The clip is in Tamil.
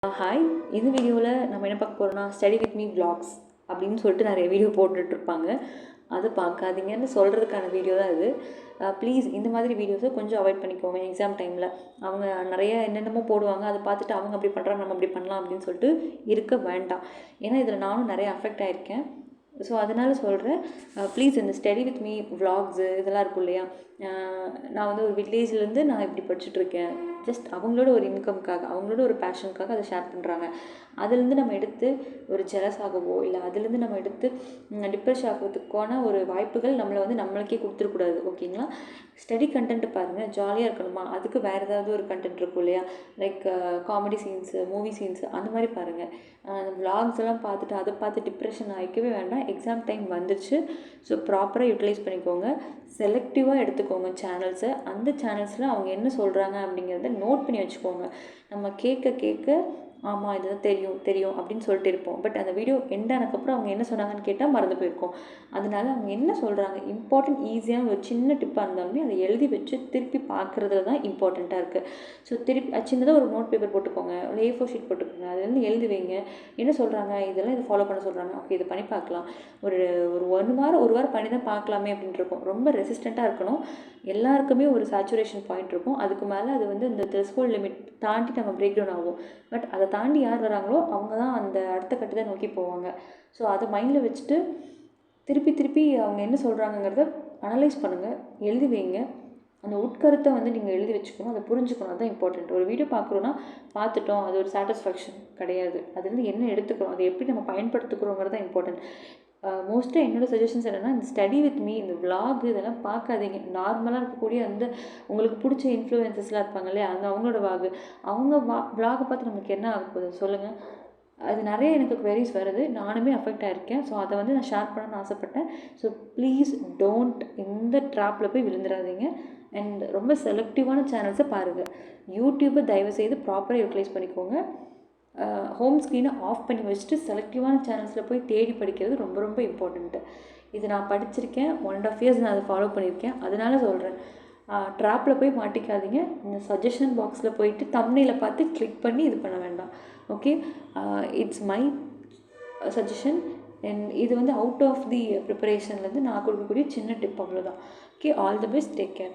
ஹாய், இந்த வீடியோவில் நம்ம என்ன பார்க்க போகிறோம்னா ஸ்டடி வித் மீ vlogs அப்படின்னு சொல்லிட்டு நிறைய வீடியோ போட்டுட்ருப்பாங்க. அதை பார்க்காதீங்கன்னு சொல்கிறதுக்கான வீடியோ தான் இது. ப்ளீஸ் இந்த மாதிரி வீடியோஸை கொஞ்சம் அவாய்ட் பண்ணிக்கோங்க. எக்ஸாம் டைமில் அவங்க நிறைய என்னென்னமோ போடுவாங்க, அதை பார்த்துட்டு அவங்க அப்படி பண்ணுறாங்க நம்ம அப்படி பண்ணலாம் அப்படின்னு சொல்லிட்டு இருக்க வேண்டாம். ஏன்னா இதில் நானும் நிறைய அஃபெக்ட் ஆகிருக்கேன். ஸோ அதனால் சொல்கிறேன், ப்ளீஸ் இந்த ஸ்டடி வித் மீ vlogs இதெல்லாம் இருக்கும் இல்லையா, நான் வந்து ஒரு வில்லேஜ்லேருந்து நான் இப்படி படிச்சுட்ருக்கேன், ஜஸ்ட் அவங்களோட ஒரு இன்கம்க்காக அவங்களோட ஒரு பேஷனுக்காக அதை ஷேர் பண்ணுறாங்க. அதுலேருந்து நம்ம எடுத்து ஒரு ஜெலஸ் ஆகவோ இல்லை அதுலேருந்து நம்ம எடுத்து டிப்ரெஷன் ஆகிறதுக்கான ஒரு வாய்ப்புகள் நம்மளை வந்து நம்மளுக்கே கொடுத்துருக்கூடாது. ஓகேங்களா? ஸ்டடி கண்டென்ட் பாருங்கள், ஜாலியாக இருக்கணுமா, அதுக்கு வேறு ஏதாவது ஒரு கண்டென்ட் இருக்கும் இல்லையா, like comedy scenes, movie scenes, அந்த மாதிரி பாருங்கள். vlogs எல்லாம் பார்த்துட்டு அதை பார்த்து டிப்ரெஷன் ஆகிக்கவே வேண்டாம். எக்ஸாம் டைம் வந்துருச்சு. ஸோ ப்ராப்பராக யூட்டிலைஸ் பண்ணிக்கோங்க. செலக்டிவாக எடுத்துக்கோங்க சேனல்ஸை. அந்த சேனல்ஸில் அவங்க என்ன சொல்கிறாங்க அப்படிங்கிறத நோட் பண்ணி வச்சுக்கோங்க. நம்ம கேட்க ஆமாம் இதுதான் தெரியும் அப்படின்னு சொல்லிட்டு இருப்போம். பட் அந்த வீடியோ எண்ட் ஆனதுக்கப்புறம் அவங்க என்ன சொன்னாங்கன்னு கேட்டால் மறந்து போயிருக்கோம். அதனால அவங்க என்ன சொல்கிறாங்க, இம்பார்ட்டன்ட் ஈஸியான ஒரு சின்ன டிப்பாக இருந்தாலுமே அதை எழுதி வச்சு திருப்பி பார்க்குறதுல தான் இம்பார்ட்டண்ட்டாக இருக்குது. ஸோ சின்னதாக ஒரு நோட் பேப்பர் போட்டுக்கோங்க, ஒரு A4 ஷீட் போட்டுக்கோங்க, அதுலேருந்து எழுதி வைங்க. என்ன சொல்கிறாங்க, இதெல்லாம் இதை ஃபாலோ பண்ண சொல்கிறாங்க, ஓகே இதை பண்ணி பார்க்கலாம், ஒரு ஒரு வாரம் பண்ணி தான் பார்க்கலாமே அப்படின்ட்டு இருக்கும். ரொம்ப ரெசிஸ்டண்ட்டாக இருக்கணும். எல்லாருக்குமே ஒரு சேச்சுரேஷன் பாயிண்ட் இருக்கும். அதுக்கு மேலே அது வந்து இந்த த்ரெஷ்ஹோல்ட் லிமிட் தாண்டி நம்ம பிரேக் டவுன் ஆகும். பட் அதை தாண்டி யார் வராங்களோ அவங்க தான் அந்த அடுத்த கட்டத்தை நோக்கி போவாங்க. ஸோ அதை மைண்டில் வச்சுட்டு திருப்பி அவங்க என்ன சொல்கிறாங்கங்கிறத அனலைஸ் பண்ணுங்கள், எழுதி வைங்க. அந்த உட்கருத்தை வந்து நீங்கள் எழுதி வச்சுக்கணும், அதை புரிஞ்சுக்கணும். அதுதான் இம்பார்ட்டண்ட். ஒரு வீடியோ பார்க்குறோன்னா பார்த்துட்டோம், அது ஒரு சாட்டிஸ்ஃபேக்ஷன் கிடையாது. அதுலேருந்து என்ன எடுத்துக்கிறோம், அதை எப்படி நம்ம பயன்படுத்துக்கிறோங்கிறது தான் இம்பார்ட்டன்ட். மோஸ்ட்டாக என்னோடய சஜஷன்ஸ் என்னென்னா, இந்த ஸ்டடி வித் மீ, இந்த vlog இதெல்லாம் பார்க்காதீங்க. நார்மலாக இருக்கக்கூடிய அந்த உங்களுக்கு பிடிச்ச இன்ஃப்ளூயன்சஸ்லாம் இருப்பாங்க இல்லையா, அந்த அவங்களோட அவங்க vlog-ஐ பார்த்து நம்மளுக்கு என்ன ஆக போகுது சொல்லுங்கள். அது நிறைய எனக்கு queries வருது, நானுமே அஃபெக்ட் ஆகிருக்கேன். ஸோ அதை வந்து நான் ஷேர் பண்ணணும்னு ஆசைப்பட்டேன். ஸோ ப்ளீஸ் டோன்ட் இந்த ட்ராப்பில் போய் விழுந்துடாதீங்க. அண்ட் ரொம்ப செலக்டிவான சேனல்ஸை பாருங்கள். யூடியூப்பை தயவுசெய்து ப்ராப்பராக யூட்டிலைஸ் பண்ணிக்கோங்க. ஹோம் ஸ்க்ரீனை ஆஃப் பண்ணி வச்சுட்டு செலக்டிவான சேனல்ஸில் போய் தேடி படிக்கிறது ரொம்ப ரொம்ப இம்பார்ட்டண்ட்டு. இது நான் படிச்சிருக்கேன், 1.5 years நான் அதை ஃபாலோ பண்ணியிருக்கேன். அதனால சொல்கிறேன், ட்ராப்பில் போய் மாட்டிக்காதீங்க. இந்த சஜஷன் பாக்ஸில் போயிட்டு தம்ப்நெயிலை பார்த்து கிளிக் பண்ணி இது பண்ண வேண்டாம். Okay, it's my suggestion. And இது வந்து அவுட் ஆஃப் தி ப்ரிப்பரேஷன்லேருந்து நான் கொடுக்கக்கூடிய சின்ன டிப், அவ்வளோதான். Okay, all the best, take care.